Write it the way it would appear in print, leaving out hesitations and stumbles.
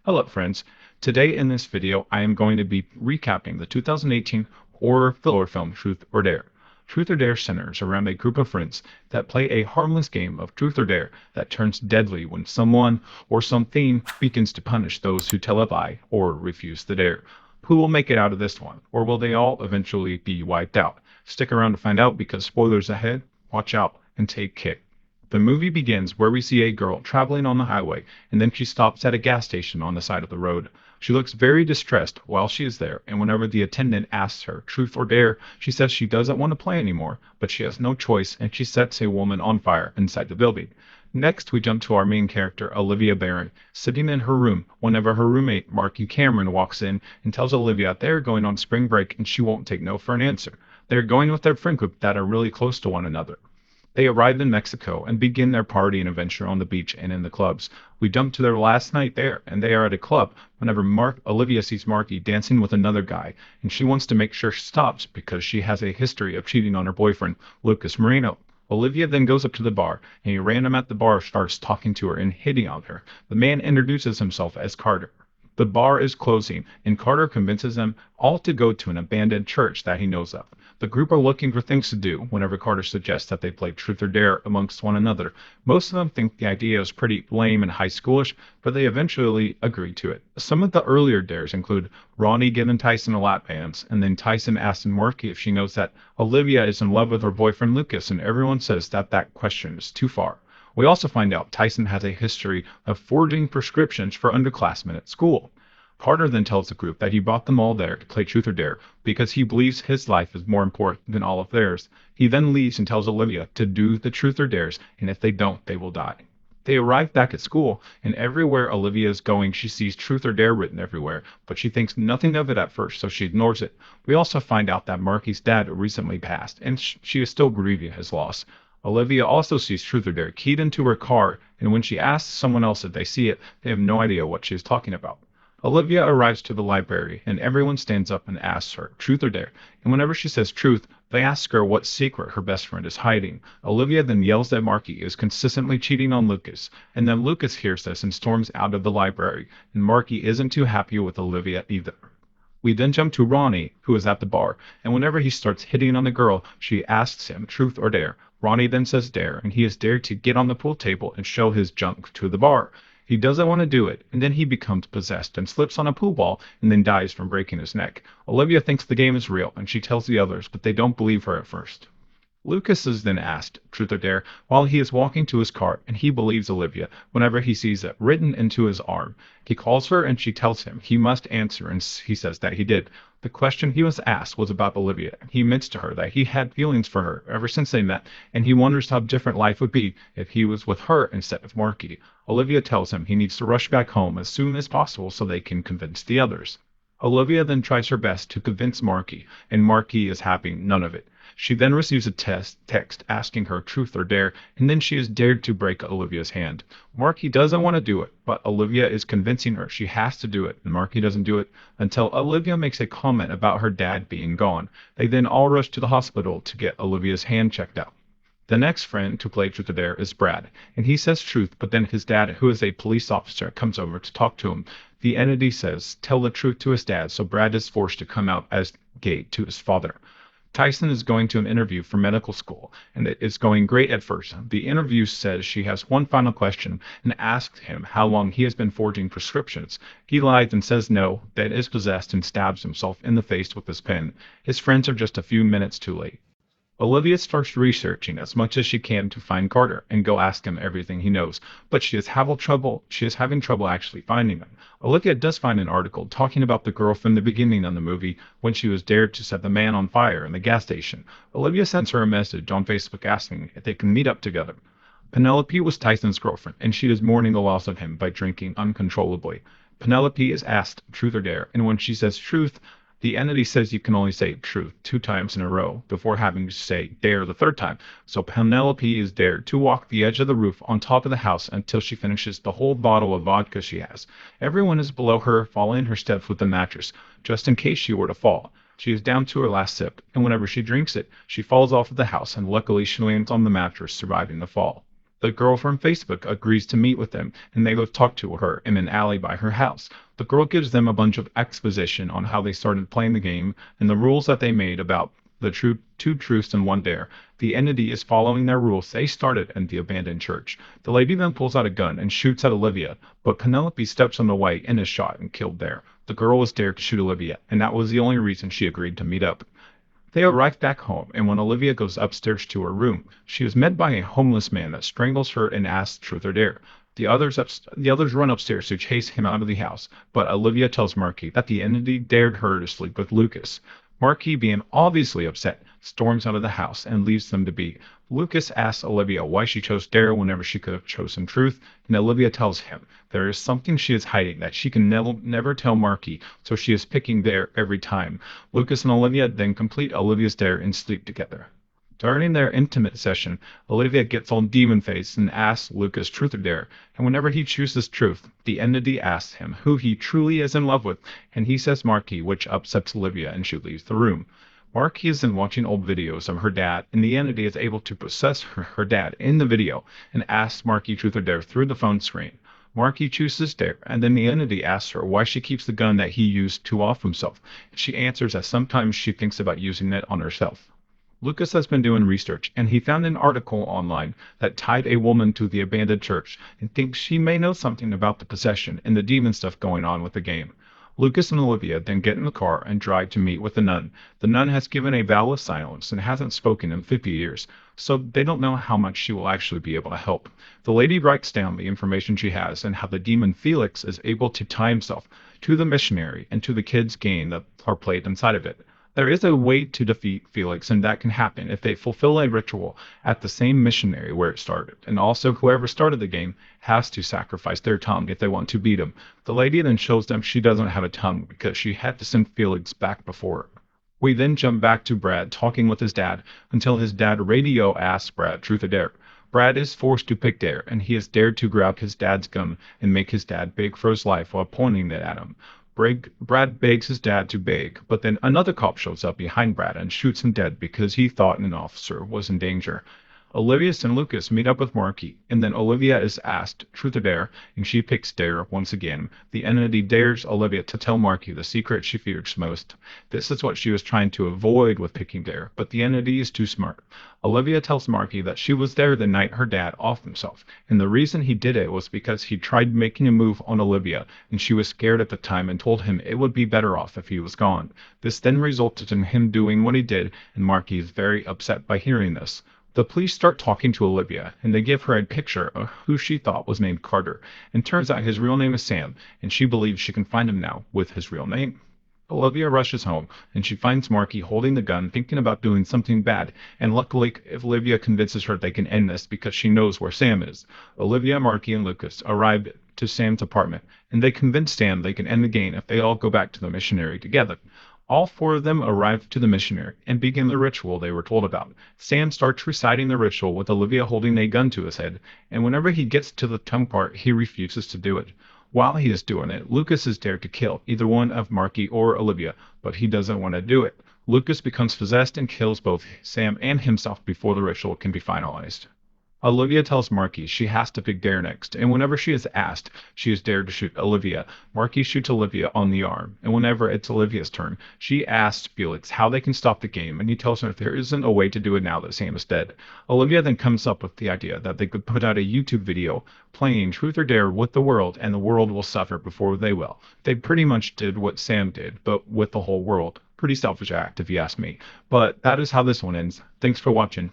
Hello friends, today in this video I am going to be recapping the 2018 horror thriller film Truth or Dare. Truth or Dare centers around a group of friends that play a harmless game of Truth or Dare that turns deadly when someone or something begins to punish those who tell a lie or refuse the dare. Who will make it out of this one, or will they all eventually be wiped out? Stick around to find out because spoilers ahead, watch out, and take kick. The movie begins where we see a girl traveling on the highway, and then she stops at a gas station on the side of the road. She looks very distressed while she is there, and whenever the attendant asks her truth or dare, she says she doesn't want to play anymore, but she has no choice, and she sets a woman on fire inside the building. Next, we jump to our main character, Olivia Barron, sitting in her room whenever her roommate, Marky Cameron, walks in and tells Olivia they're going on spring break and she won't take no for an answer. They're going with their friend group that are really close to one another. They arrive in Mexico and begin their partying adventure on the beach and in the clubs. We jump to their last night there, and they are at a club whenever Olivia sees Marky dancing with another guy, and she wants to make sure she stops because she has a history of cheating on her boyfriend, Lucas Moreno. Olivia then goes up to the bar, and a random at the bar starts talking to her and hitting on her. The man introduces himself as Carter. The bar is closing, and Carter convinces them all to go to an abandoned church that he knows of. The group are looking for things to do whenever Carter suggests that they play Truth or Dare amongst one another. Most of them think the idea is pretty lame and high schoolish, but they eventually agree to it. Some of the earlier dares include Ronnie giving Tyson a lap dance, and then Tyson asking Marky if she knows that Olivia is in love with her boyfriend Lucas, and everyone says that that question is too far. We also find out Tyson has a history of forging prescriptions for underclassmen at school. Carter then tells the group that he brought them all there to play Truth or Dare because he believes his life is more important than all of theirs. He then leaves and tells Olivia to do the Truth or Dares, and if they don't, they will die. They arrive back at school, and everywhere Olivia is going, she sees Truth or Dare written everywhere, but she thinks nothing of it at first, so she ignores it. We also find out that Marky's dad recently passed, and she is still grieving his loss. Olivia also sees Truth or Dare keyed into her car, and when she asks someone else if they see it, they have no idea what she is talking about. Olivia arrives to the library, and everyone stands up and asks her, Truth or Dare? And whenever she says truth, they ask her what secret her best friend is hiding. Olivia then yells that Marky is consistently cheating on Lucas, and then Lucas hears this and storms out of the library, and Marky isn't too happy with Olivia either. We then jump to Ronnie, who is at the bar, and whenever he starts hitting on the girl, she asks him, Truth or Dare? Ronnie then says Dare, and he is dared to get on the pool table and show his junk to the bar. He doesn't want to do it, and then he becomes possessed and slips on a pool ball and then dies from breaking his neck. Olivia thinks the game is real, and she tells the others, but they don't believe her at first. Lucas is then asked, Truth or Dare, while he is walking to his car, and he believes Olivia whenever he sees it written into his arm. He calls her, and she tells him he must answer, and he says that he did. The question he was asked was about Olivia. He admits to her that he had feelings for her ever since they met, and he wonders how different life would be if he was with her instead of Marky. Olivia tells him he needs to rush back home as soon as possible so they can convince the others. Olivia then tries her best to convince Marky, and Marky is having none of it. She then receives a text asking her Truth or Dare, and then she is dared to break Olivia's hand. Marky doesn't want to do it, but Olivia is convincing her she has to do it, and Marky doesn't do it until Olivia makes a comment about her dad being gone. They then all rush to the hospital to get Olivia's hand checked out. The next friend to play Truth or Dare is Brad, and he says truth, but then his dad, who is a police officer, comes over to talk to him. The entity says, tell the truth to his dad, so Brad is forced to come out as gay to his father. Tyson is going to an interview for medical school, and it is going great at first. The interview says she has one final question and asks him how long he has been forging prescriptions. He lies and says no, then is possessed and stabs himself in the face with his pen. His friends are just a few minutes too late. Olivia starts researching as much as she can to find Carter and go ask him everything he knows, but she is having trouble actually finding him. Olivia does find an article talking about the girl from the beginning of the movie when she was dared to set the man on fire in the gas station. Olivia sends her a message on Facebook asking if they can meet up together. Penelope was Tyson's girlfriend, and she is mourning the loss of him by drinking uncontrollably. Penelope is asked Truth or Dare, and when she says truth, the entity says you can only say truth 2 times in a row before having to say dare the 3rd time. So Penelope is dared to walk the edge of the roof on top of the house until she finishes the whole bottle of vodka she has. Everyone is below her, following her steps with the mattress, just in case she were to fall. She is down to her last sip, and whenever she drinks it, she falls off of the house, and luckily she lands on the mattress, surviving the fall. The girl from Facebook agrees to meet with them, and they both talk to her in an alley by her house. The girl gives them a bunch of exposition on how they started playing the game and the rules that they made about the two truths and one dare. The entity is following their rules they started in the abandoned church. The lady then pulls out a gun and shoots at Olivia, but Penelope steps on the way and is shot and killed there. The girl was dared to shoot Olivia, and that was the only reason she agreed to meet up. They arrive back home, and when Olivia goes upstairs to her room, she is met by a homeless man that strangles her and asks truth or dare. The others run upstairs to chase him out of the house, but Olivia tells Marky that the entity dared her to sleep with Lucas. Marky, being obviously upset, storms out of the house and leaves them to be. Lucas asks Olivia why she chose dare whenever she could have chosen truth, and Olivia tells him there is something she is hiding that she can never tell Marky, so she is picking dare every time. Lucas and Olivia then complete Olivia's dare and sleep together. During their intimate session, Olivia gets all demon-faced and asks Lucas truth or dare, and whenever he chooses truth, the entity asks him who he truly is in love with, and he says Marky, which upsets Olivia and she leaves the room. Marky is then watching old videos of her dad, and the entity is able to possess her dad in the video and asks Marky truth or dare through the phone screen. Marky chooses dare, and then the entity asks her why she keeps the gun that he used to off himself. She answers that sometimes she thinks about using it on herself. Lucas has been doing research, and he found an article online that tied a woman to the abandoned church and thinks she may know something about the possession and the demon stuff going on with the game. Lucas and Olivia then get in the car and drive to meet with the nun. The nun has given a vow of silence and hasn't spoken in 50 years, so they don't know how much she will actually be able to help. The lady writes down the information she has and how the demon Felix is able to tie himself to the missionary and to the kids' game that are played inside of it. There is a way to defeat Felix, and that can happen if they fulfill a ritual at the same missionary where it started. And also, whoever started the game has to sacrifice their tongue if they want to beat him. The lady then shows them she doesn't have a tongue because she had to send Felix back before. We then jump back to Brad talking with his dad until his dad radio asks Brad truth or dare. Brad is forced to pick dare, and he is dared to grab his dad's gun and make his dad beg for his life while pointing it at him. Brad begs his dad to beg, but then another cop shows up behind Brad and shoots him dead because he thought an officer was in danger. Olivia and Lucas meet up with Marky, and then Olivia is asked truth or dare, and she picks dare once again. The entity dares Olivia to tell Marky the secret she fears most. This is what she was trying to avoid with picking dare, but the entity is too smart. Olivia tells Marky that she was there the night her dad offed himself, and the reason he did it was because he tried making a move on Olivia, and she was scared at the time and told him it would be better off if he was gone. This then resulted in him doing what he did, and Marky is very upset by hearing this. The police start talking to Olivia, and they give her a picture of who she thought was named Carter, and turns out his real name is Sam, and she believes she can find him now with his real name. Olivia rushes home, and she finds Marky holding the gun, thinking about doing something bad, and luckily Olivia convinces her they can end this because she knows where Sam is. Olivia, Marky, and Lucas arrive to Sam's apartment, and they convince Sam they can end the game if they all go back to the missionary together. All four of them arrive to the missionary and begin the ritual they were told about. Sam starts reciting the ritual with Olivia holding a gun to his head, and whenever he gets to the tongue part, he refuses to do it. While he is doing it, Lucas is dared to kill either one of Marky or Olivia, but he doesn't want to do it. Lucas becomes possessed and kills both Sam and himself before the ritual can be finalized. Olivia tells Marky she has to pick dare next, and whenever she is asked, she is dared to shoot Olivia. Marky shoots Olivia on the arm, and whenever it's Olivia's turn, she asks Felix how they can stop the game, and he tells her there isn't a way to do it now that Sam is dead. Olivia then comes up with the idea that they could put out a YouTube video playing truth or dare with the world, and the world will suffer before they will. They pretty much did what Sam did, but with the whole world. Pretty selfish act, if you ask me. But that is how this one ends. Thanks for watching.